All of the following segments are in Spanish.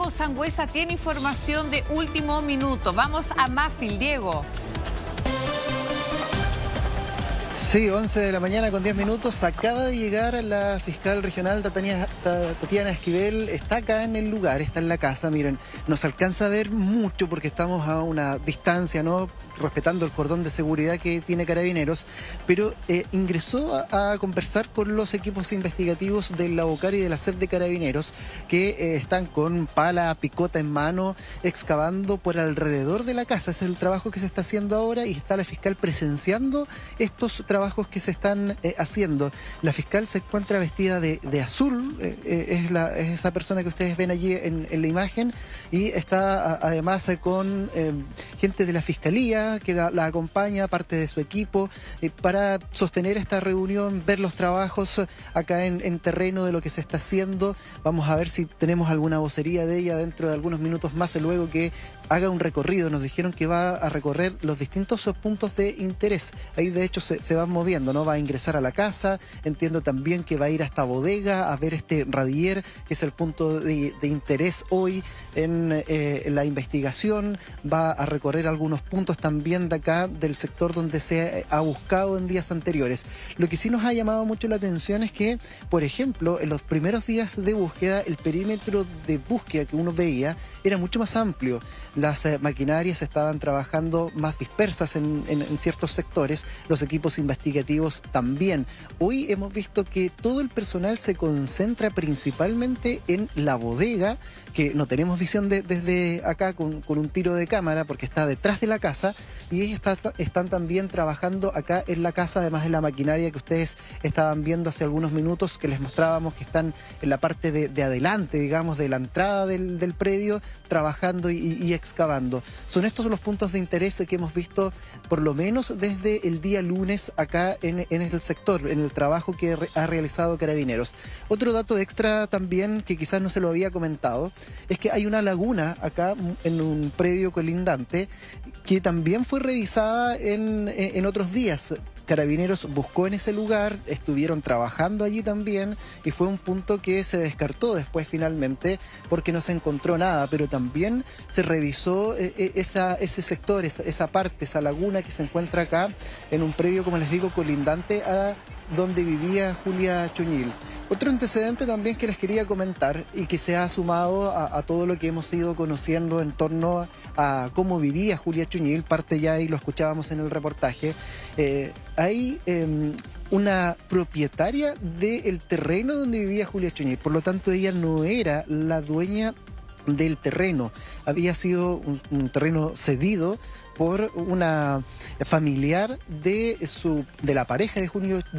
Diego Sangüesa tiene información de último minuto. Vamos a Mafil, Diego. Sí, 11 de la mañana con 10 minutos. Acaba de llegar la fiscal regional Tatiana Esquivel. Está acá en el lugar, está en la casa. Miren, nos alcanza a ver mucho porque estamos a una distancia, ¿no? Respetando el cordón de seguridad que tiene Carabineros. Pero ingresó a conversar con los equipos investigativos del Laucar y de la SED de Carabineros, que están con pala, picota en mano, excavando por alrededor de la casa. Ese es el trabajo que se está haciendo ahora y está la fiscal presenciando estos trabajos que se están haciendo. La fiscal se encuentra vestida de azul, es esa persona que ustedes ven allí en la imagen, y está además con gente de la fiscalía que la acompaña, parte de su equipo, para sostener esta reunión, ver los trabajos acá en terreno de lo que se está haciendo. Vamos a ver si tenemos alguna vocería de ella dentro de algunos minutos más, luego que haga un recorrido. Nos dijeron que va a recorrer los distintos puntos de interés. Ahí de hecho se van moviendo, ¿no? Va a ingresar a la casa. Entiendo también que va a ir a esta bodega a ver este radier, que es el punto de interés hoy en la investigación. Va a recorrer algunos puntos también de acá, del sector donde se ha buscado en días anteriores. Lo que sí nos ha llamado mucho la atención es que, por ejemplo, en los primeros días de búsqueda, el perímetro de búsqueda que uno veía era mucho más amplio. Las maquinarias estaban trabajando más dispersas en ciertos sectores, los equipos investigativos también. Hoy hemos visto que todo el personal se concentra principalmente en la bodega, que no tenemos visión desde acá con un tiro de cámara porque está detrás de la casa, y ellos están también trabajando acá en la casa, además de la maquinaria que ustedes estaban viendo hace algunos minutos, que les mostrábamos que están en la parte de adelante, digamos, de la entrada del predio, trabajando y excavando. Son estos los puntos de interés que hemos visto por lo menos desde el día lunes acá en el sector, en el trabajo que ha realizado Carabineros. Otro dato extra también que quizás no se lo había comentado es que hay una laguna acá en un predio colindante que también fue revisada en otros días. Carabineros buscó en ese lugar, estuvieron trabajando allí también, y fue un punto que se descartó después finalmente porque no se encontró nada, pero también se revisó ese sector, esa parte, esa laguna que se encuentra acá en un predio, como les digo, colindante a donde vivía Julia Chuñil. Otro antecedente también que les quería comentar y que se ha sumado a todo lo que hemos ido conociendo en torno a cómo vivía Julia Chuñil, parte ya y lo escuchábamos en el reportaje. Hay una propietaria del terreno donde vivía Julia Chuñil, por lo tanto ella no era la dueña del terreno, había sido un terreno cedido por una familiar de la pareja de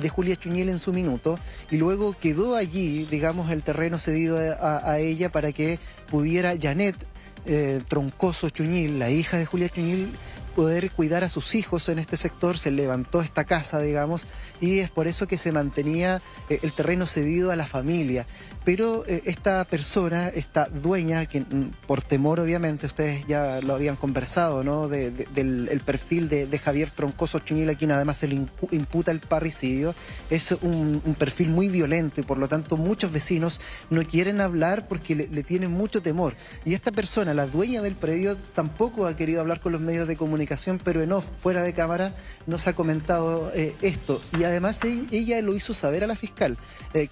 Julia Chuñil en su minuto, y luego quedó allí, digamos, el terreno cedido a ella para que pudiera Janet Troncoso Chuñil, la hija de Julia Chuñil, poder cuidar a sus hijos en este sector. Se levantó esta casa, digamos, y es por eso que se mantenía el terreno cedido a la familia. Pero esta persona, esta dueña, que por temor obviamente, ustedes ya lo habían conversado, ¿no? del perfil de Javier Troncoso Chuñil, a quien además se le imputa el parricidio, es un perfil muy violento, y por lo tanto muchos vecinos no quieren hablar porque le tienen mucho temor. Y esta persona, la dueña del predio, tampoco ha querido hablar con los medios de comunicación, pero en off, fuera de cámara, nos ha comentado esto. Y además ella lo hizo saber a la fiscal,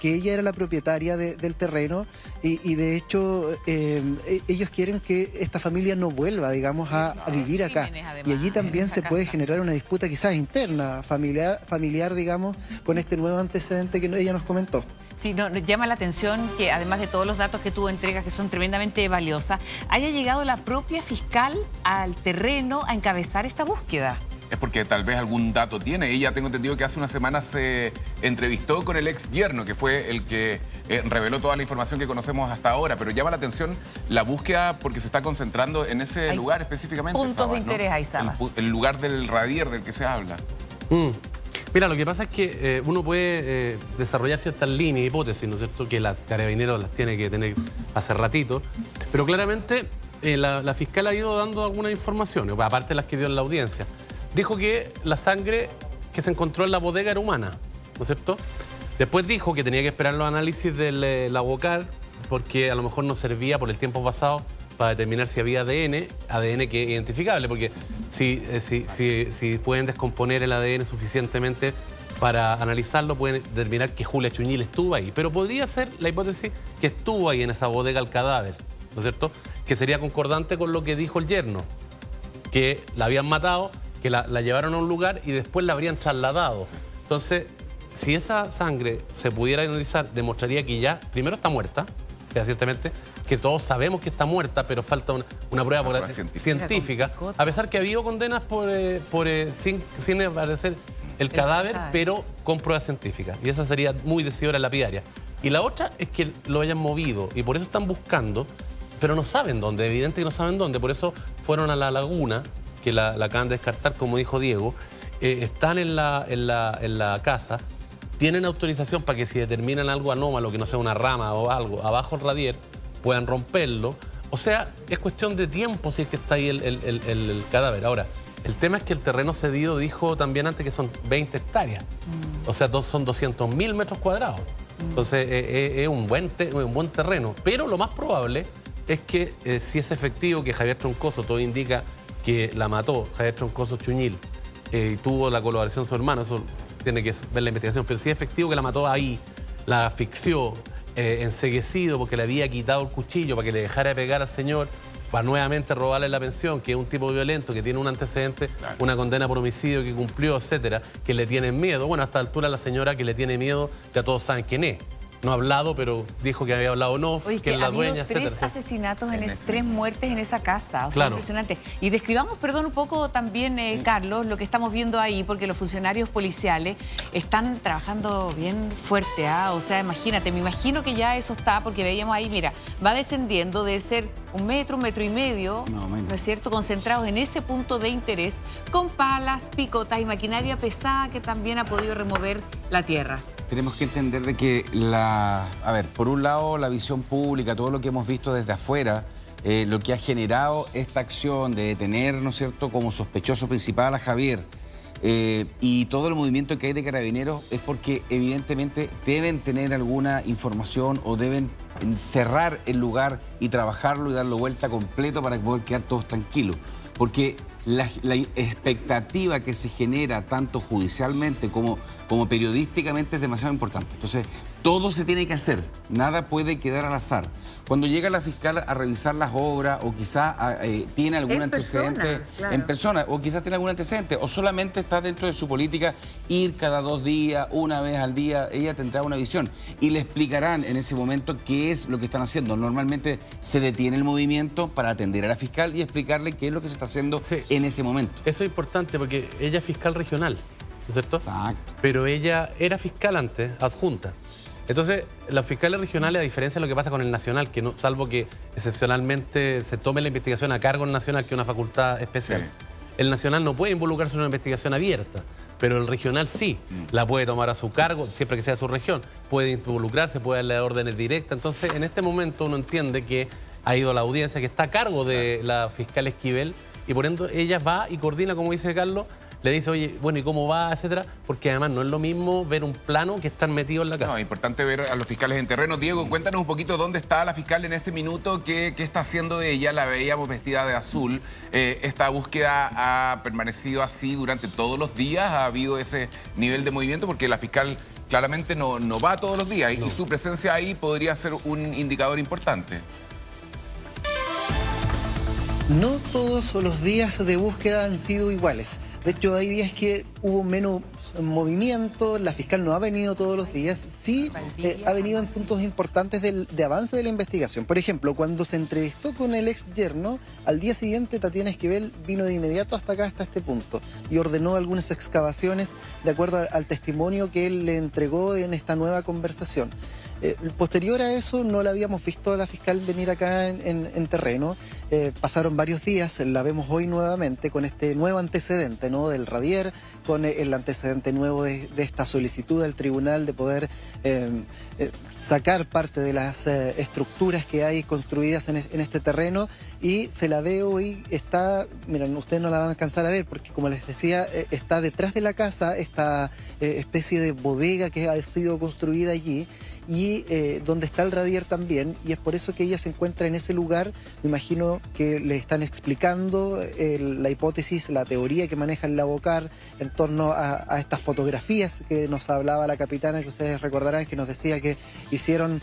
que ella era la propietaria del terreno, y de hecho ellos quieren que esta familia no vuelva, digamos, a vivir acá. Y allí también se puede generar una disputa quizás interna, familiar, digamos, con este nuevo antecedente que ella nos comentó. Sí, nos llama la atención que además de todos los datos que tú entregas, que son tremendamente valiosas, haya llegado la propia fiscal al terreno a encabezar esta búsqueda. Es porque tal vez algún dato tiene. Ella, tengo entendido que hace unas semanas se entrevistó con el ex yerno, que fue el que reveló toda la información que conocemos hasta ahora, pero llama la atención la búsqueda porque se está concentrando en ese lugar específicamente. Puntos de interés ahí, Sabas. El lugar del radier del que se habla. Mira, lo que pasa es que uno puede desarrollar ciertas líneas, hipótesis, ¿no es cierto?, que la Carabineros las tiene que tener hace ratito, pero claramente la fiscal ha ido dando algunas informaciones, aparte de las que dio en la audiencia. Dijo que la sangre que se encontró en la bodega era humana, ¿no es cierto? Después dijo que tenía que esperar los análisis del Laucar porque a lo mejor no servía por el tiempo pasado para determinar si había ADN que es identificable, porque si pueden descomponer el ADN suficientemente para analizarlo, pueden determinar que Julia Chuñil estuvo ahí. Pero podría ser la hipótesis que estuvo ahí en esa bodega el cadáver, ¿no es cierto? Que sería concordante con lo que dijo el yerno, que la habían matado, que la llevaron a un lugar y después la habrían trasladado. Entonces, si esa sangre se pudiera analizar, demostraría que ya, primero está muerta, fehacientemente, que todos sabemos que está muerta, pero falta una prueba científica, a pesar que ha habido condenas sin aparecer el cadáver, pero con pruebas científicas. Y esa sería muy decidora lapidaria. Y la otra es que lo hayan movido, y por eso están buscando, pero no saben dónde, evidente que no saben dónde. Por eso fueron a la laguna, que la acaban de descartar, como dijo Diego. Están en la casa, tienen autorización para que si determinan algo anómalo, que no sea una rama o algo, abajo el radier, puedan romperlo. O sea, es cuestión de tiempo si es que está ahí el cadáver. Ahora, el tema es que el terreno cedido dijo también antes que son 20 hectáreas. O sea, son 200.000 metros cuadrados. Entonces, es un buen terreno. Pero lo más probable es que si es efectivo que Javier Troncoso, todo indica que la mató Javier Troncoso Chuñil, y tuvo la colaboración de su hermano, eso tiene que ver la investigación, pero si es efectivo que la mató ahí, la asfixió, enceguecido porque le había quitado el cuchillo para que le dejara de pegar al señor, para nuevamente robarle la pensión, que es un tipo violento, que tiene un antecedente, una condena por homicidio que cumplió, etcétera, que le tienen miedo. Bueno, a esta altura la señora que le tiene miedo, ya todos saben quién es. No ha hablado, pero dijo que había hablado no, que es la dueña, etcétera. Tres asesinatos, tres muertes en esa casa. O sea, claro. Impresionante. Y describamos, perdón, un poco también, Carlos, lo que estamos viendo ahí, porque los funcionarios policiales están trabajando bien fuerte, ¿ah? O sea, imagínate, me imagino que ya eso está, porque veíamos ahí, mira, va descendiendo de ser 1 metro, 1,5 metros, ¿no es cierto? Concentrados en ese punto de interés, con palas, picotas y maquinaria pesada que también ha podido remover la tierra. Tenemos que entender de que a ver, por un lado la visión pública, todo lo que hemos visto desde afuera, lo que ha generado esta acción de detener, ¿no es cierto?, como sospechoso principal a Javier, y todo el movimiento que hay de carabineros es porque evidentemente deben tener alguna información o deben cerrar el lugar y trabajarlo y darlo vuelta completo para poder quedar todos tranquilos. Porque la expectativa que se genera tanto judicialmente como periodísticamente es demasiado importante. Entonces, todo se tiene que hacer, nada puede quedar al azar. Cuando llega la fiscal a revisar las obras o quizá tiene algún antecedente en persona, o quizás tiene algún antecedente, o solamente está dentro de su política ir cada 2 días, una vez al día, ella tendrá una visión y le explicarán en ese momento qué es lo que están haciendo. Normalmente se detiene el movimiento para atender a la fiscal y explicarle qué es lo que se está haciendo en ese momento. Eso es importante porque ella es fiscal regional, ¿no es cierto? Exacto. Pero ella era fiscal antes, adjunta. Entonces, los fiscales regionales, a diferencia de lo que pasa con el nacional, que no, salvo que excepcionalmente se tome la investigación a cargo del nacional, que es una facultad especial, el nacional no puede involucrarse en una investigación abierta, pero el regional sí, la puede tomar a su cargo, siempre que sea su región, puede involucrarse, puede darle órdenes directas. Entonces, en este momento uno entiende que ha ido la audiencia que está a cargo de la fiscal Esquivel, y por ende ella va y coordina, como dice Carlos, le dice, oye, bueno, ¿y cómo va?, etcétera, porque además no es lo mismo ver un plano que estar metido en la casa. No, es importante ver a los fiscales en terreno. Diego, cuéntanos un poquito dónde está la fiscal en este minuto, qué está haciendo ella. La veíamos vestida de azul. Esta búsqueda ha permanecido así durante todos los días. ¿Ha habido ese nivel de movimiento? Porque la fiscal claramente no va todos los días y su presencia ahí podría ser un indicador importante. No todos los días de búsqueda han sido iguales. De hecho, hay días que hubo menos movimiento, la fiscal no ha venido todos los días, sí ha venido en puntos importantes de avance de la investigación. Por ejemplo, cuando se entrevistó con el ex yerno, al día siguiente Tatiana Esquivel vino de inmediato hasta acá, hasta este punto, y ordenó algunas excavaciones de acuerdo al testimonio que él le entregó en esta nueva conversación. Posterior a eso no la habíamos visto a la fiscal venir acá en terreno. Pasaron varios días, la vemos hoy nuevamente con este nuevo antecedente, ¿no?, del radier, con el antecedente nuevo de esta solicitud al tribunal de poder sacar parte de las estructuras que hay construidas en este terreno, y se la ve hoy, está, miren, ustedes no la van a alcanzar a ver porque, como les decía, está detrás de la casa esta especie de bodega que ha sido construida allí. y donde está el radier también, y es por eso que ella se encuentra en ese lugar. Me imagino que le están explicando la hipótesis, la teoría que maneja el Lavocar en torno a estas fotografías que nos hablaba la capitana, que ustedes recordarán, que nos decía que hicieron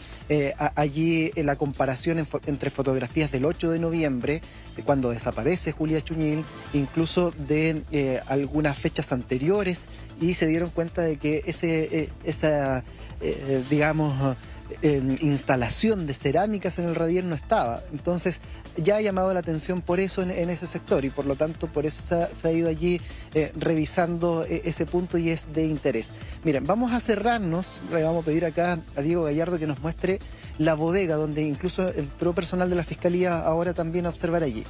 allí la comparación entre fotografías del 8 de noviembre, cuando desaparece Julia Chuñil, incluso de algunas fechas anteriores, y se dieron cuenta de que esa instalación de cerámicas en el radier no estaba. Entonces ya ha llamado la atención por eso en ese sector, y por lo tanto por eso se ha ido allí revisando ese punto, y es de interés. Miren, vamos a cerrarnos, le vamos a pedir acá a Diego Gallardo que nos muestre la bodega, donde incluso entró personal de la Fiscalía ahora también a observar allí.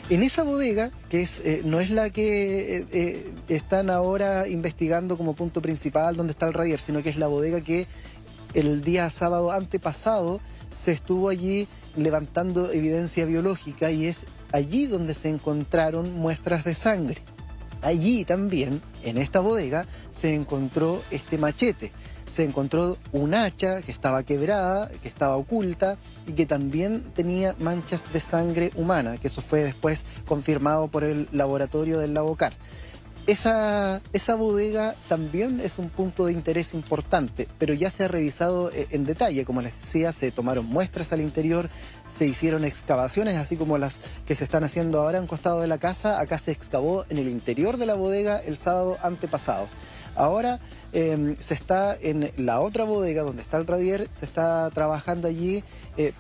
En esa bodega, que no es la que están ahora investigando como punto principal donde está el radier, sino que es la bodega que el día sábado antepasado se estuvo allí levantando evidencia biológica, y es allí donde se encontraron muestras de sangre. Allí también, en esta bodega, se encontró este machete. Se encontró un hacha que estaba quebrada, que estaba oculta y que también tenía manchas de sangre humana, que eso fue después confirmado por el laboratorio del Lavocar. Esa bodega también es un punto de interés importante, pero ya se ha revisado en detalle. Como les decía, se tomaron muestras al interior, se hicieron excavaciones, así como las que se están haciendo ahora a un costado de la casa. Acá se excavó en el interior de la bodega el sábado antepasado. Ahora se está en la otra bodega donde está el radier, se está trabajando allí,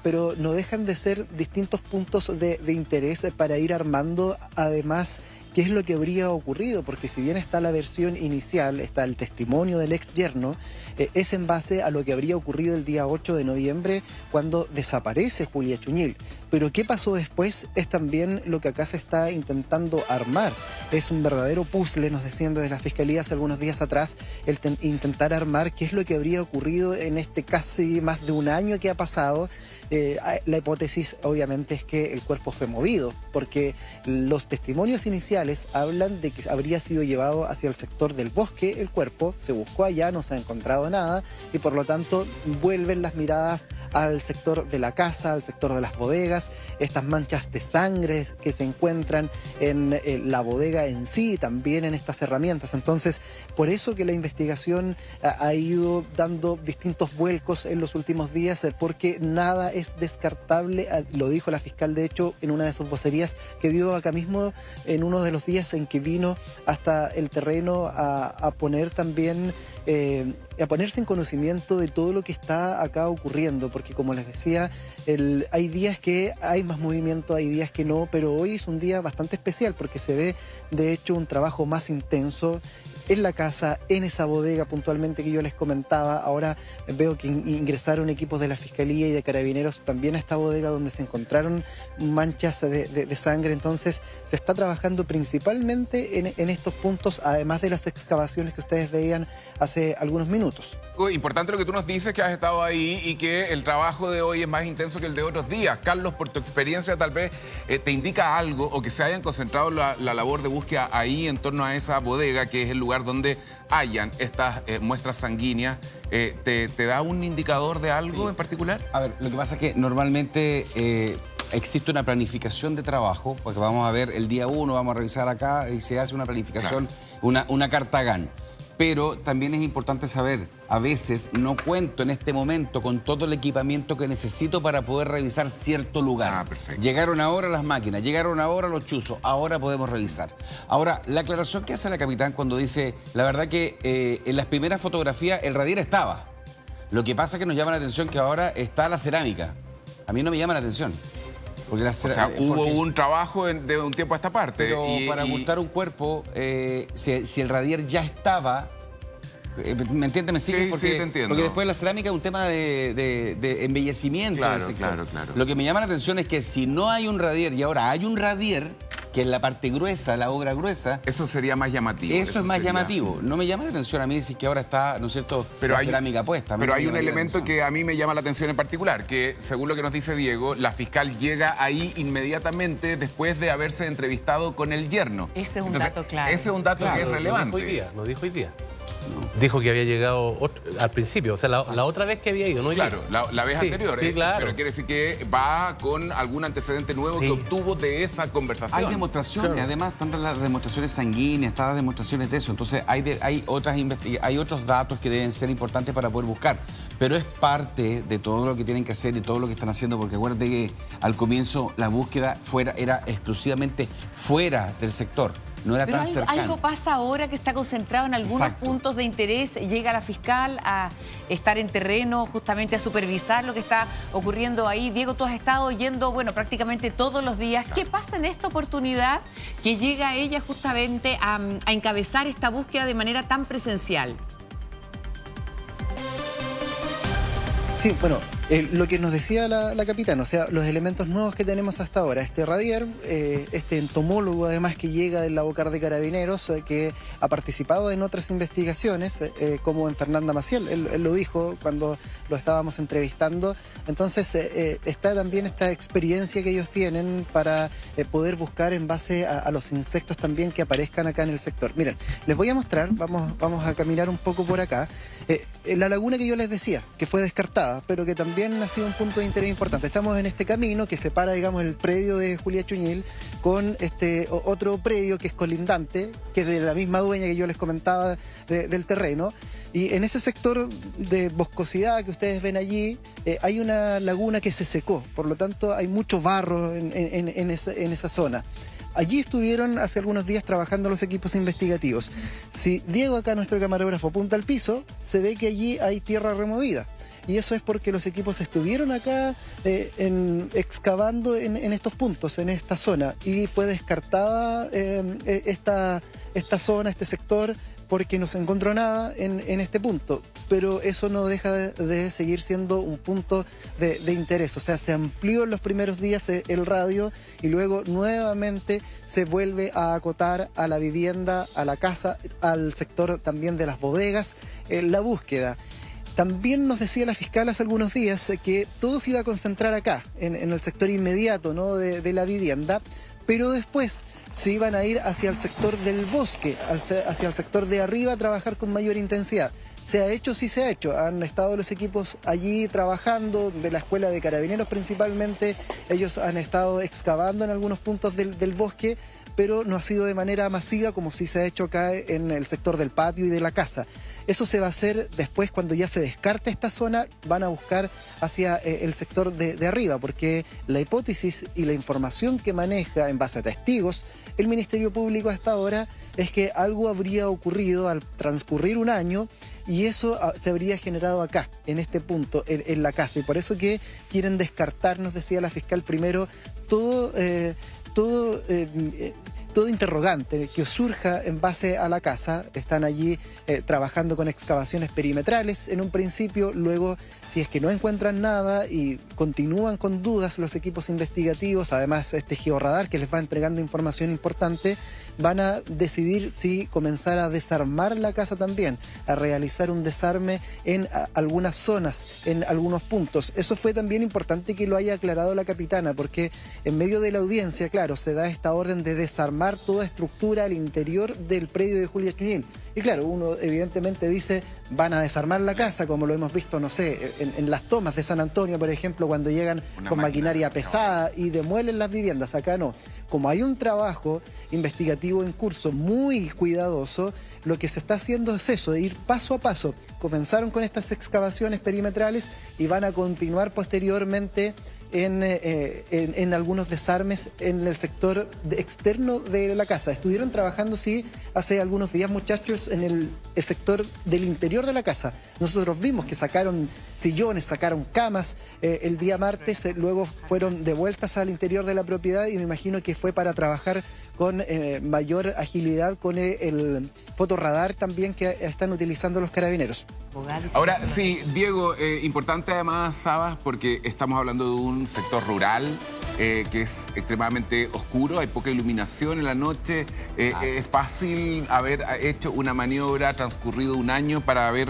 pero no dejan de ser distintos puntos de interés para ir armando, además, qué es lo que habría ocurrido, porque si bien está la versión inicial, está el testimonio del ex yerno, es en base a lo que habría ocurrido el día 8 de noviembre cuando desaparece Julia Chuñil. Pero qué pasó después es también lo que acá se está intentando armar. Es un verdadero puzzle, nos decían desde la Fiscalía hace algunos días atrás, el intentar armar qué es lo que habría ocurrido en este casi más de un año que ha pasado. La hipótesis obviamente es que el cuerpo fue movido, porque los testimonios iniciales hablan de que habría sido llevado hacia el sector del bosque el cuerpo, se buscó allá, no se ha encontrado nada, y por lo tanto vuelven las miradas al sector de la casa, al sector de las bodegas, estas manchas de sangre que se encuentran en la bodega en sí, también en estas herramientas. Entonces, por eso que la investigación ha ido dando distintos vuelcos en los últimos días, porque nada es descartable, lo dijo la fiscal de hecho en una de sus vocerías que dio acá mismo en uno de los días en que vino hasta el terreno a poner también, a ponerse en conocimiento de todo lo que está acá ocurriendo, porque como les decía, hay días que hay más movimiento, hay días que no, pero hoy es un día bastante especial porque se ve de hecho un trabajo más intenso en la casa, en esa bodega puntualmente que yo les comentaba. Ahora veo que ingresaron equipos de la Fiscalía y de Carabineros también a esta bodega donde se encontraron manchas de sangre. Entonces se está trabajando principalmente en estos puntos, además de las excavaciones que ustedes veían hace algunos minutos. Importante lo que tú nos dices, que has estado ahí y que el trabajo de hoy es más intenso que el de otros días. Carlos, por tu experiencia tal vez te indica algo, o que se hayan concentrado la labor de búsqueda ahí en torno a esa bodega, que es el lugar donde hayan estas muestras sanguíneas. ¿Te da un indicador de algo en particular? A ver, lo que pasa es que normalmente existe una planificación de trabajo, porque vamos a ver el día 1, vamos a revisar acá y se hace una planificación, claro, una carta GAN. Pero también es importante saber, a veces no cuento en este momento con todo el equipamiento que necesito para poder revisar cierto lugar. Perfecto. Llegaron ahora las máquinas, llegaron ahora los chuzos, ahora podemos revisar. Ahora, la aclaración que hace la capitán cuando dice, la verdad que en las primeras fotografías el radier estaba. Lo que pasa es que nos llama la atención que ahora está la cerámica. A mí no me llama la atención. Porque hubo un trabajo de un tiempo a esta parte. Pero para ocultar un cuerpo, si el radier ya estaba, ¿me entiendes? ¿Me sigues? Sí, te entiendo. Porque después la cerámica es un tema de embellecimiento. Claro. Lo que me llama la atención es que si no hay un radier y ahora hay un radier, que es la parte gruesa, la obra gruesa. Eso sería más llamativo. Eso es más llamativo. No me llama la atención a mí decir que ahora está, ¿no es cierto?, la cerámica puesta. Pero hay un elemento que a mí me llama la atención en particular, que según lo que nos dice Diego, la fiscal llega ahí inmediatamente después de haberse entrevistado con el yerno. Ese es un dato claro. Ese es un dato que es relevante. Nos dijo hoy día. Dijo que había llegado al principio, o sea, la otra vez que había ido, ¿no? Claro, la vez Sí, anterior, sí, claro. pero quiere decir que va con algún antecedente nuevo Sí. que obtuvo de esa conversación. Hay demostraciones, Claro. además están las demostraciones sanguíneas, están las demostraciones de eso. Entonces hay otros datos que deben ser importantes para poder buscar. Pero es parte de todo lo que tienen que hacer y todo lo que están haciendo, porque acuérdate que al comienzo la búsqueda era exclusivamente fuera del sector. No era Pero tan cercana. algo pasa ahora que está concentrado en algunos Exacto. puntos de interés. Llega la fiscal a estar en terreno, justamente a supervisar lo que está ocurriendo ahí. Diego, tú has estado yendo, bueno, prácticamente todos los días. ¿Qué pasa en esta oportunidad que llega ella justamente a encabezar esta búsqueda de manera tan presencial? Sí, bueno, lo que nos decía la capitana, o sea, los elementos nuevos que tenemos hasta ahora, este radier, este entomólogo además que llega del Labocar de Carabineros, que ha participado en otras investigaciones, como en Fernanda Maciel, él lo dijo cuando lo estábamos entrevistando. Entonces está también esta experiencia que ellos tienen para poder buscar en base a los insectos también que aparezcan acá en el sector. Miren, les voy a mostrar, vamos a caminar un poco por acá, la laguna que yo les decía, que fue descartada, pero que también ha sido un punto de interés importante. Estamos en este camino que separa, digamos, el predio de Julia Chuñil con este otro predio que es colindante, que es de la misma dueña que yo les comentaba del terreno. Y en ese sector de boscosidad que ustedes ven allí, hay una laguna que se secó, por lo tanto hay mucho barro en esa zona. Allí estuvieron hace algunos días trabajando los equipos investigativos. Si Diego, acá nuestro camarógrafo, apunta al piso, se ve que allí hay tierra removida. Y eso es porque los equipos estuvieron acá excavando en estos puntos, en esta zona. Y fue descartada esta zona, este sector, porque no se encontró nada en este punto. Pero eso no deja de seguir siendo un punto de interés. O sea, se amplió en los primeros días el radio y luego nuevamente se vuelve a acotar a la vivienda, a la casa, al sector también de las bodegas, la búsqueda. También nos decía la fiscal hace algunos días que todo se iba a concentrar acá, en el sector inmediato, ¿no?, de la vivienda, pero después se iban a ir hacia el sector del bosque, hacia el sector de arriba a trabajar con mayor intensidad. ¿Se ha hecho? Sí se ha hecho. Han estado los equipos allí trabajando, de la Escuela de Carabineros principalmente. Ellos han estado excavando en algunos puntos del bosque, pero no ha sido de manera masiva como sí se ha hecho acá en el sector del patio y de la casa. Eso se va a hacer después cuando ya se descarte esta zona, van a buscar hacia el sector de arriba, porque la hipótesis y la información que maneja en base a testigos el Ministerio Público hasta ahora es que algo habría ocurrido al transcurrir un año y eso se habría generado acá, en este punto, en la casa. Y por eso que quieren descartar, nos decía la fiscal primero, todo interrogante que surja en base a la casa. Están allí trabajando con excavaciones perimetrales en un principio, luego si es que no encuentran nada y continúan con dudas los equipos investigativos, además este georradar que les va entregando información importante, van a decidir si comenzar a desarmar la casa también, a realizar un desarme en algunas zonas, en algunos puntos. Eso fue también importante que lo haya aclarado la capitana, porque en medio de la audiencia, claro, se da esta orden de desarmar toda estructura al interior del predio de Julia Chuñil. Y claro, uno evidentemente dice, van a desarmar la casa, como lo hemos visto, no sé, en las tomas de San Antonio, por ejemplo, cuando llegan con maquinaria pesada y demuelen las viviendas. Acá no. Como hay un trabajo investigativo en curso muy cuidadoso, lo que se está haciendo es eso, ir paso a paso. Comenzaron con estas excavaciones perimetrales y van a continuar posteriormente en algunos desarmes en el sector externo de la casa. Estuvieron trabajando, sí, hace algunos días, muchachos, en el sector del interior de la casa. Nosotros vimos que sacaron sillones, sacaron camas el día martes, luego fueron devueltas al interior de la propiedad y me imagino que fue para trabajar con mayor agilidad con el fotorradar también que están utilizando los carabineros. Ahora, sí, Diego, importante además, Sabas, porque estamos hablando de un sector rural que es extremadamente oscuro, hay poca iluminación en la noche, es fácil haber hecho una maniobra, transcurrido un año para haber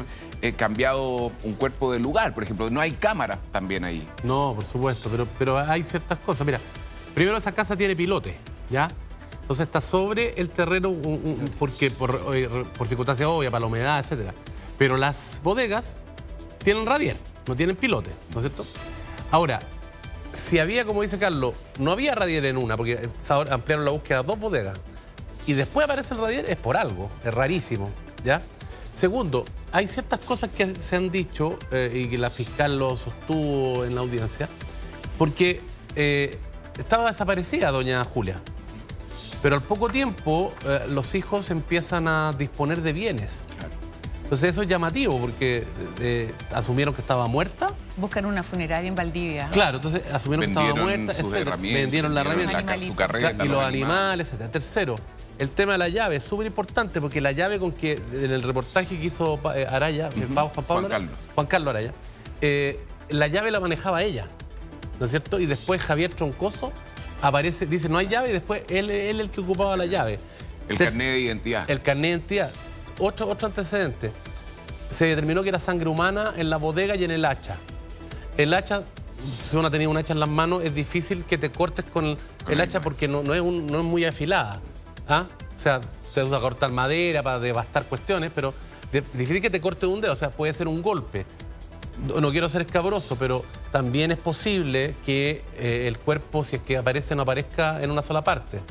cambiado un cuerpo de lugar, por ejemplo, no hay cámaras también ahí. No, por supuesto, pero hay ciertas cosas. Mira, primero esa casa tiene pilote, ¿ya? Entonces está sobre el terreno porque por circunstancias obvias, para la humedad, etc. Pero las bodegas tienen radier, no tienen pilote, ¿no es cierto? Ahora, si había, como dice Carlos, no había radier en una, porque ampliaron la búsqueda a 2 bodegas, y después aparece el radier, es por algo, es rarísimo, ¿ya? Segundo, hay ciertas cosas que se han dicho y que la fiscal lo sostuvo en la audiencia, porque estaba desaparecida doña Julia. Pero al poco tiempo los hijos empiezan a disponer de bienes. Entonces eso es llamativo porque asumieron que estaba muerta. Buscan una funeraria en Valdivia. Claro, entonces asumieron que estaba muerta, vendieron la herramienta, su carreta, y los animales, etc. Tercero, el tema de la llave es súper importante porque la llave con que en el reportaje que hizo Araya, Juan Carlos Araya, la llave la manejaba ella, ¿no es cierto? Y después Javier Troncoso aparece, dice no hay llave y después él es el que ocupaba la llave. El carnet de identidad. El carnet de identidad. Otro antecedente. Se determinó que era sangre humana en la bodega y en el hacha. El hacha, si uno tenía un hacha en las manos, es difícil que te cortes con el hacha porque no es muy afilada. ¿Ah? O sea, se usa cortar madera para devastar cuestiones, pero difícil que te corte un dedo, o sea, puede ser un golpe. No quiero ser escabroso, pero también es posible que el cuerpo, si es que aparece, no aparezca en una sola parte.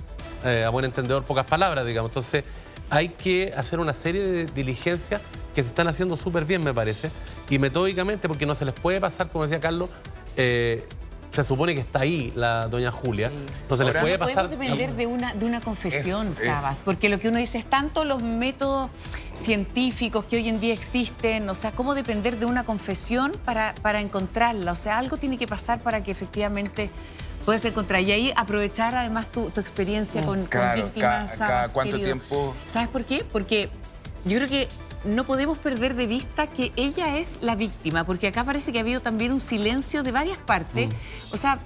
A buen entendedor, pocas palabras, digamos. Entonces, hay que hacer una serie de diligencias que se están haciendo súper bien, me parece, y metódicamente, porque no se les puede pasar, como decía Carlos, se supone que está ahí la doña Julia, sí. No se les puede pasar... No podemos depender de una confesión, Sabas, porque lo que uno dice es tanto los métodos científicos que hoy en día existen, o sea, cómo depender de una confesión para encontrarla, o sea, algo tiene que pasar para que efectivamente puedas encontrar. Y ahí aprovechar además tu experiencia con víctimas, Sabas, ¿cuánto tiempo? ¿Sabes por qué? Porque yo creo que no podemos perder de vista que ella es la víctima, porque acá parece que ha habido también un silencio de varias partes. O sea,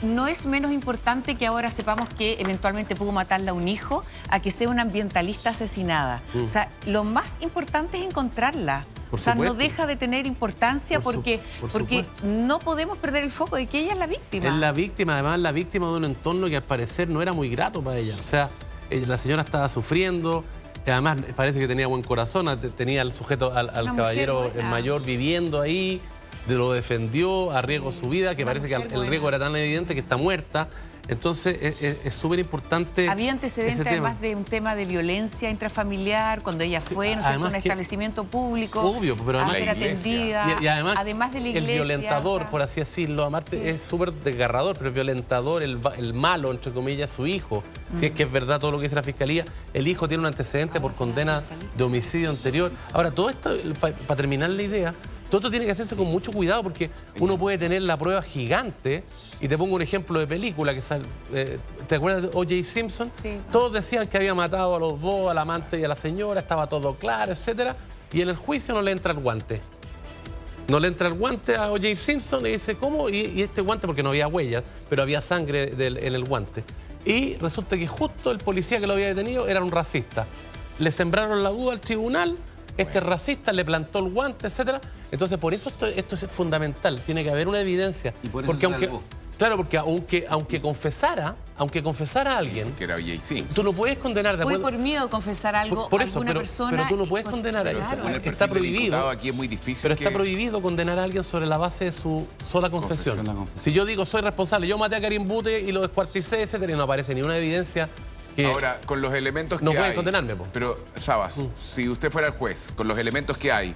no es menos importante que ahora sepamos que eventualmente pudo matarla a un hijo a que sea una ambientalista asesinada. O sea, lo más importante es encontrarla. O sea, no deja de tener importancia porque no podemos perder el foco de que ella es la víctima. Es la víctima, además la víctima de un entorno que al parecer no era muy grato para ella. O sea, la señora estaba sufriendo. Además, parece que tenía buen corazón, tenía al sujeto, al caballero el mayor viviendo ahí, lo defendió a riesgo su vida, que parece que el riesgo era tan evidente que está muerta. Entonces, es súper importante. Había antecedentes además de un tema de violencia intrafamiliar, cuando ella fue, ¿no es cierto?, a un establecimiento público, obvio, pero además, a ser atendida. Y además de la iglesia. El violentador, por así decirlo, aparte es súper desgarrador, pero el violentador, el malo, entre comillas, su hijo, si es que es verdad todo lo que dice la fiscalía, el hijo tiene un antecedente por condena de homicidio anterior. Ahora, todo esto, para terminar la idea, todo esto tiene que hacerse con mucho cuidado porque uno puede tener la prueba gigante. Y te pongo un ejemplo de película que sale. ¿Te acuerdas de O.J. Simpson? Sí. Todos decían que había matado a los dos, al amante y a la señora, estaba todo claro, etc. Y en el juicio no le entra el guante. No le entra el guante a O.J. Simpson y dice, ¿cómo? Y este guante, porque no había huellas, pero había sangre en el guante. Y resulta que justo el policía que lo había detenido era un racista. Le sembraron la duda al tribunal. Este racista le plantó el guante, etc. Entonces, por eso esto es fundamental. Tiene que haber una evidencia. Y por eso porque claro, porque aunque confesara a alguien, que era O.J. tú no puedes condenar de acuerdo. Por miedo a confesar algo por eso, a alguna persona. pero tú no puedes condenar a alguien. Según el perfil Está del prohibido. diputado, aquí es muy difícil. Pero está prohibido condenar a alguien sobre la base de su sola confesión. Si yo digo soy responsable, yo maté a Karim Bute y lo descuarticé, etcétera, y no aparece ni una evidencia. Ahora, con los elementos que no hay... No pueden condenarme, po. Pero, Sabas, si usted fuera el juez, con los elementos que hay,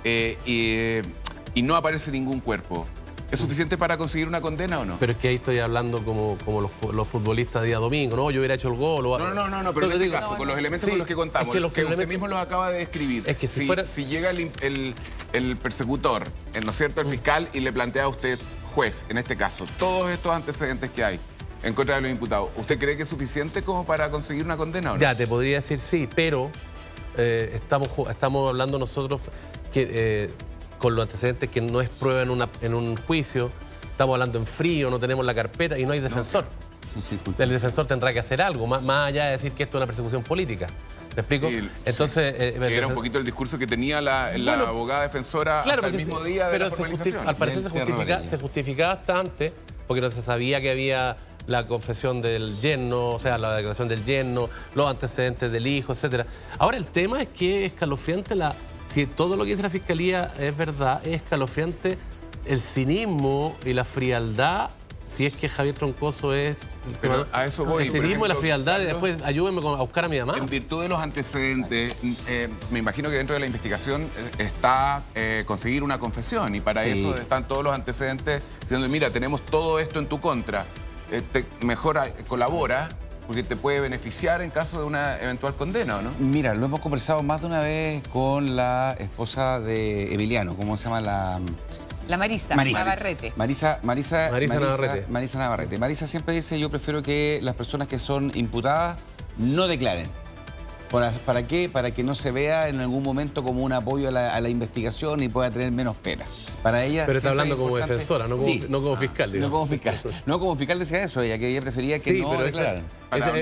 y no aparece ningún cuerpo, ¿es suficiente para conseguir una condena o no? Pero es que ahí estoy hablando como los futbolistas día domingo, ¿no? Yo hubiera hecho el gol. No, pero en este caso, con los elementos con los que contamos, es que usted mismo los acaba de describir. Es que si llega el persecutor, ¿no es cierto?, el fiscal, y le plantea a usted, juez, en este caso, todos estos antecedentes que hay en contra de los imputados, ¿usted cree que es suficiente como para conseguir una condena o no? Ya, te podría decir sí, pero estamos hablando nosotros que con los antecedentes que no es prueba en un juicio, estamos hablando en frío, no tenemos la carpeta y no hay defensor. El defensor tendrá que hacer algo, más allá de decir que esto es una persecución política. ¿Me explico? Sí, entonces, que era un poquito el discurso que tenía la abogada defensora hasta el mismo día de la formalización. Al parecer se justificaba hasta antes, porque no se sabía que había la confesión del yerno, o sea, la declaración del yerno, los antecedentes del hijo, etcétera. Ahora, el tema es que es escalofriante si todo lo que dice la Fiscalía es verdad, es escalofriante el cinismo y la frialdad. Si es que Javier Troncoso es... Pero a eso voy. El cinismo y la frialdad, Carlos, después ayúdenme a buscar a mi mamá. En virtud de los antecedentes, me imagino que dentro de la investigación está conseguir una confesión y para Sí. eso están todos los antecedentes diciendo, mira, tenemos todo esto en tu contra, mejor colabora porque te puede beneficiar en caso de una eventual condena, ¿o no? Mira, lo hemos conversado más de una vez con la esposa de Emiliano, ¿cómo se llama La Marisa Navarrete. Marisa Navarrete. Marisa Navarrete. Marisa siempre dice, yo prefiero que las personas que son imputadas no declaren. ¿Para qué? Para que no se vea en algún momento como un apoyo a la investigación y pueda tener menos pena. Para ella. Pero está hablando como importante- defensora, no como, Sí. no como fiscal, No digamos. como fiscal. No como fiscal decía eso, ella que ella prefería que Sí, no pero declararan.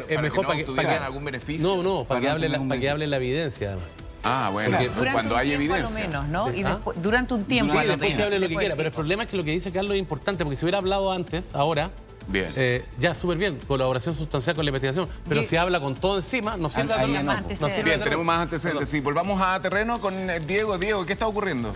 es mejor que no obtuvieran algún beneficio. No, para que hable algún para que hable beneficio. la evidencia, además. Ah, bueno, Porque pues cuando hay evidencia. Por lo menos, ¿no? Y ¿Ah? después, durante un tiempo. Sí, a lo después que menos. hable lo que Después quiera, sí, pero el po. problema es que lo que dice Carlos es importante, porque si hubiera hablado antes, ahora, Bien. ya súper bien, colaboración sustancial con la investigación, pero Y- si habla con todo encima, no sirve ahí de ya nada. no, pues. No sirve Bien, de tenemos nada. más antecedentes. Sí, volvamos a terreno con Diego. Diego, ¿qué está ocurriendo?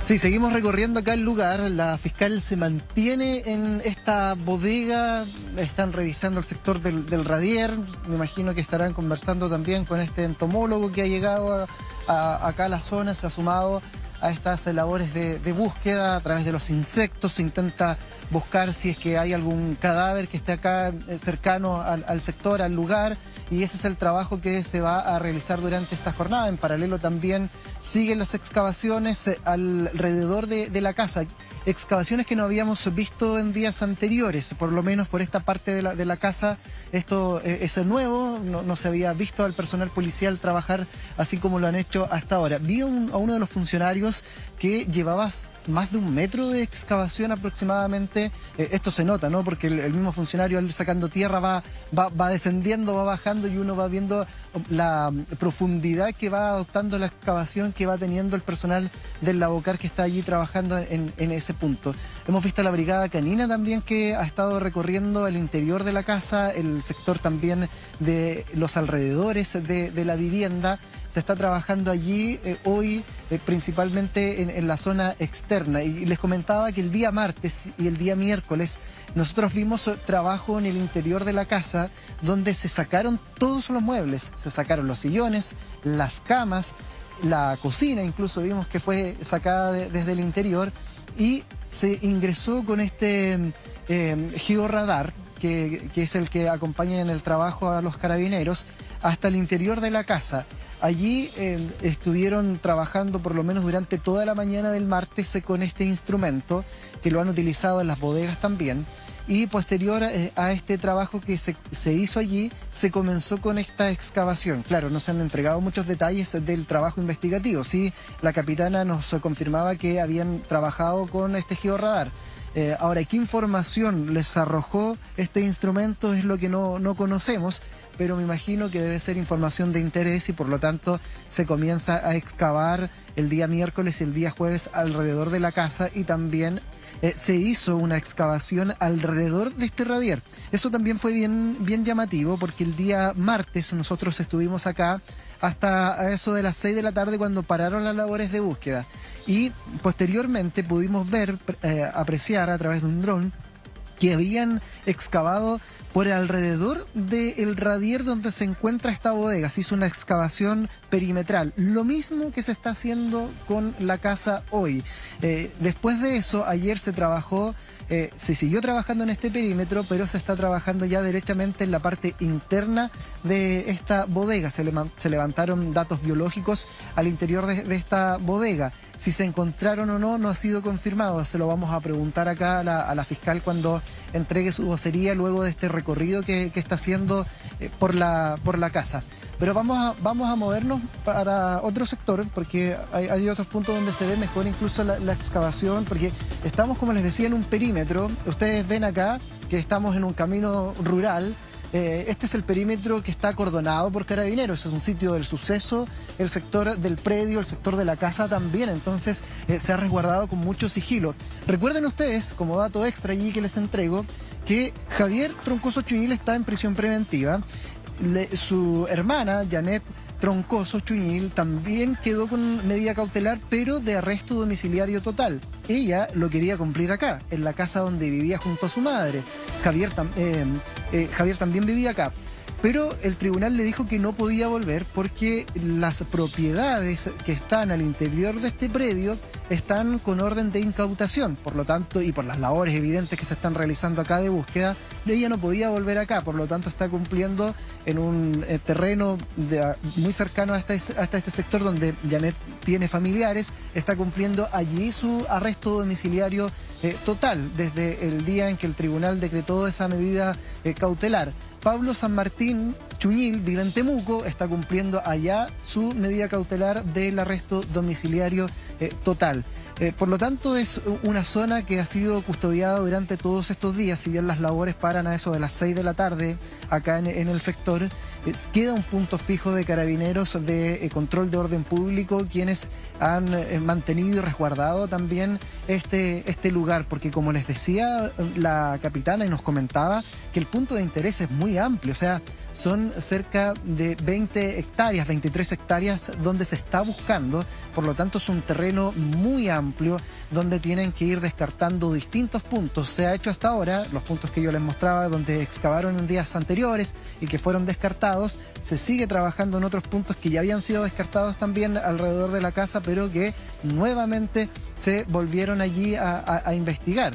Sí, seguimos recorriendo acá el lugar. La fiscal se mantiene en esta bodega. Están revisando el sector del radier. Me imagino que estarán conversando también con este entomólogo que ha llegado acá a la zona. Se ha sumado a estas labores de búsqueda a través de los insectos. Se intenta buscar si es que hay algún cadáver que esté acá cercano al sector, al lugar. Y ese es el trabajo que se va a realizar durante esta jornada. En paralelo también siguen las excavaciones alrededor de la casa. Excavaciones que no habíamos visto en días anteriores, por lo menos por esta parte de la casa. Esto es nuevo, no se había visto al personal policial trabajar así como lo han hecho hasta ahora. Vi a uno de los funcionarios que llevaba más de 1 metro de excavación aproximadamente. Esto se nota, ¿no? Porque el mismo funcionario al ir sacando tierra va descendiendo, va bajando y uno va viendo la profundidad que va adoptando la excavación que va teniendo el personal del Lavocar que está allí trabajando en ese punto. Hemos visto a la brigada canina también que ha estado recorriendo el interior de la casa, el sector también de los alrededores de la vivienda. Se está trabajando allí hoy principalmente en la zona externa. Y les comentaba que el día martes y el día miércoles nosotros vimos trabajo en el interior de la casa donde se sacaron todos los muebles. Se sacaron los sillones, las camas, la cocina incluso vimos que fue sacada desde el interior y se ingresó con este georradar que es el que acompaña en el trabajo a los carabineros hasta el interior de la casa. Allí estuvieron trabajando por lo menos durante toda la mañana del martes con este instrumento que lo han utilizado en las bodegas también. Y posterior a este trabajo que se hizo allí, se comenzó con esta excavación. Claro, no se han entregado muchos detalles del trabajo investigativo. Sí, la capitana nos confirmaba que habían trabajado con este georradar. Ahora, ¿qué información les arrojó este instrumento? Es lo que no conocemos, pero me imagino que debe ser información de interés y por lo tanto se comienza a excavar el día miércoles y el día jueves alrededor de la casa y también se hizo una excavación alrededor de este radier. Eso también fue bien llamativo porque el día martes nosotros estuvimos acá hasta eso de las 6 de la tarde cuando pararon las labores de búsqueda y posteriormente pudimos ver, apreciar a través de un dron que habían excavado por alrededor del radier donde se encuentra esta bodega. Se hizo una excavación perimetral, lo mismo que se está haciendo con la casa hoy. Después de eso, ayer se trabajó, se siguió trabajando en este perímetro, pero se está trabajando ya derechamente en la parte interna de esta bodega. Se levantaron datos biológicos al interior de esta bodega. Si se encontraron o no ha sido confirmado. Se lo vamos a preguntar acá a la fiscal cuando entregue su vocería luego de este recorrido que está haciendo por la casa. Pero vamos a movernos para otro sector porque hay otros puntos donde se ve mejor incluso la excavación porque estamos, como les decía, en un perímetro. Ustedes ven acá que estamos en un camino rural este es el perímetro que está acordonado por Carabineros. Es un sitio del suceso, el sector del predio, el sector de la casa también. Entonces se ha resguardado con mucho sigilo. Recuerden ustedes, como dato extra allí que les entrego, que Javier Troncoso Chuñil está en prisión preventiva. Su hermana, Janet Troncoso Chuñil, también quedó con medida cautelar, pero de arresto domiciliario total. Ella lo quería cumplir acá, en la casa donde vivía junto a su madre. Javier también vivía acá. Pero el tribunal le dijo que no podía volver porque las propiedades que están al interior de este predio están con orden de incautación. Por lo tanto, y por las labores evidentes que se están realizando acá de búsqueda, ella no podía volver acá. Por lo tanto, está cumpliendo en un terreno muy cercano hasta este sector donde Janet tiene familiares. Está cumpliendo allí su arresto domiciliario total desde el día en que el tribunal decretó esa medida cautelar. Pablo San Martín Chuñil vive en Temuco, está cumpliendo allá su medida cautelar del arresto domiciliario total. Por lo tanto, es una zona que ha sido custodiada durante todos estos días. Si bien las labores paran a eso de las 6 de la tarde acá en el sector, queda un punto fijo de Carabineros de control de orden público, quienes han mantenido y resguardado también este lugar, porque como les decía la capitana y nos comentaba, que el punto de interés es muy amplio, o sea, son cerca de 20 hectáreas, 23 hectáreas donde se está buscando. Por lo tanto, es un terreno muy amplio donde tienen que ir descartando distintos puntos. Se ha hecho hasta ahora, los puntos que yo les mostraba, donde excavaron en días anteriores y que fueron descartados. Se sigue trabajando en otros puntos que ya habían sido descartados también alrededor de la casa, pero que nuevamente se volvieron allí a investigar,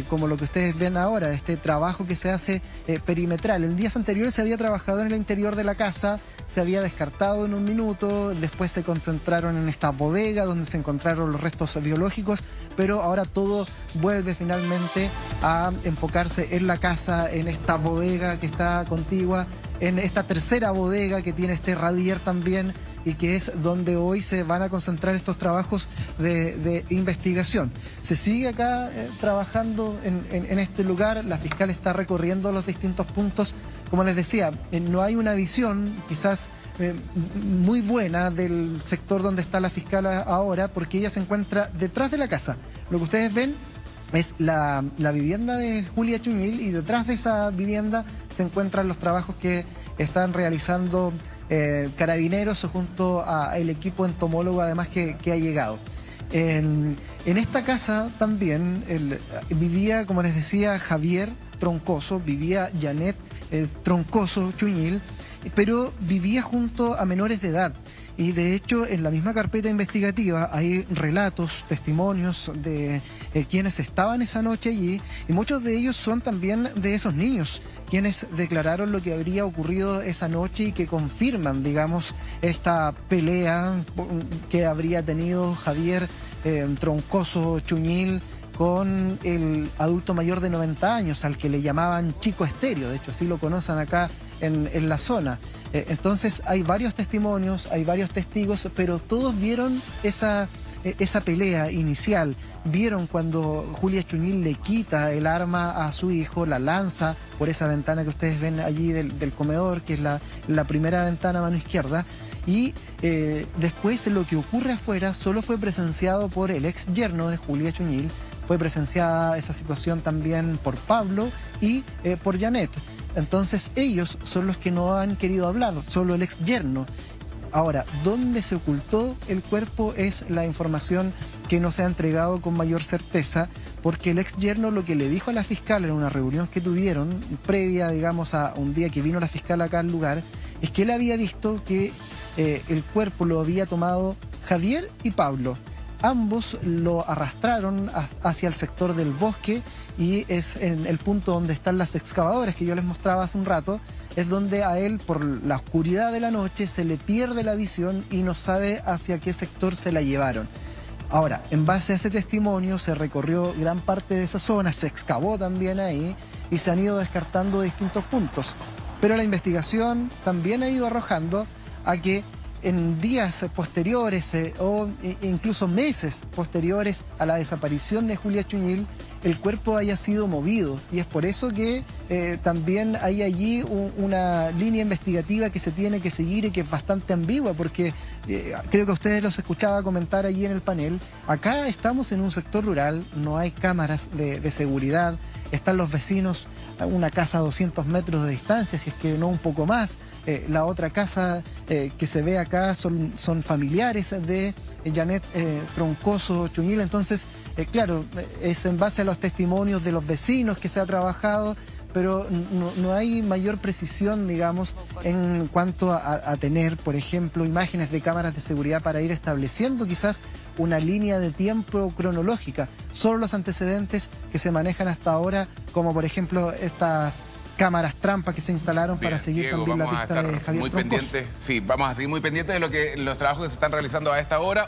como lo que ustedes ven ahora, este trabajo que se hace perimetral. En días anteriores se había trabajado en el interior de la casa, se había descartado en un minuto, después se concentraron en esta bodega donde se encontraron los restos biológicos, pero ahora todo vuelve finalmente a enfocarse en la casa, en esta bodega que está contigua, en esta tercera bodega que tiene este radier también, y que es donde hoy se van a concentrar estos trabajos de investigación. Se sigue acá trabajando en este lugar, la fiscal está recorriendo los distintos puntos. Como les decía, no hay una visión quizás muy buena del sector donde está la fiscal ahora, porque ella se encuentra detrás de la casa. Lo que ustedes ven es la vivienda de Julia Chuñil, y detrás de esa vivienda se encuentran los trabajos que están realizando Carabineros junto al equipo entomólogo además que ha llegado. En esta casa también vivía, como les decía, Javier Troncoso, vivía Janet Troncoso Chuñil, pero vivía junto a menores de edad. Y de hecho, en la misma carpeta investigativa hay relatos, testimonios de quienes estaban esa noche allí, y muchos de ellos son también de esos niños, quienes declararon lo que habría ocurrido esa noche y que confirman, digamos, esta pelea que habría tenido Javier Troncoso Chuñil con el adulto mayor de 90 años, al que le llamaban Chico Estéreo. De hecho, así lo conocen acá en la zona. Entonces hay varios testimonios, hay varios testigos, pero todos vieron esa pelea inicial. Vieron cuando Julia Chuñil le quita el arma a su hijo, la lanza por esa ventana que ustedes ven allí del comedor, que es la primera ventana a mano izquierda. Y después lo que ocurre afuera solo fue presenciado por el ex yerno de Julia Chuñil. Fue presenciada esa situación también por Pablo y por Janet. Entonces ellos son los que no han querido hablar, solo el ex yerno. Ahora, ¿dónde se ocultó el cuerpo? Es la información que no se ha entregado con mayor certeza, porque el ex yerno lo que le dijo a la fiscal en una reunión que tuvieron, previa, digamos, a un día que vino la fiscal acá al lugar, es que él había visto que el cuerpo lo había tomado Javier y Pablo. Ambos lo arrastraron hacia el sector del bosque, y es en el punto donde están las excavadoras que yo les mostraba hace un rato, es donde a él, por la oscuridad de la noche, se le pierde la visión y no sabe hacia qué sector se la llevaron. Ahora, en base a ese testimonio se recorrió gran parte de esa zona, se excavó también ahí y se han ido descartando distintos puntos. Pero la investigación también ha ido arrojando a que en días posteriores o incluso meses posteriores a la desaparición de Julia Chuñil, el cuerpo haya sido movido, y es por eso que también hay allí una línea investigativa que se tiene que seguir y que es bastante ambigua, porque creo que ustedes los escuchaba comentar allí en el panel. Acá estamos en un sector rural, no hay cámaras de seguridad, están los vecinos a una casa a 200 metros de distancia, si es que no un poco más. La otra casa que se ve acá son familiares de Janet Troncoso Chuñila. Entonces, claro, es en base a los testimonios de los vecinos que se ha trabajado, pero no hay mayor precisión, digamos, en cuanto a tener, por ejemplo, imágenes de cámaras de seguridad para ir estableciendo quizás una línea de tiempo cronológica. Solo los antecedentes que se manejan hasta ahora, como por ejemplo estas cámaras trampa que se instalaron para seguir Diego, también la vamos a pista estar de Javier muy Troncoso. pendientes. Sí, vamos a seguir muy pendientes de los trabajos que se están realizando a esta hora.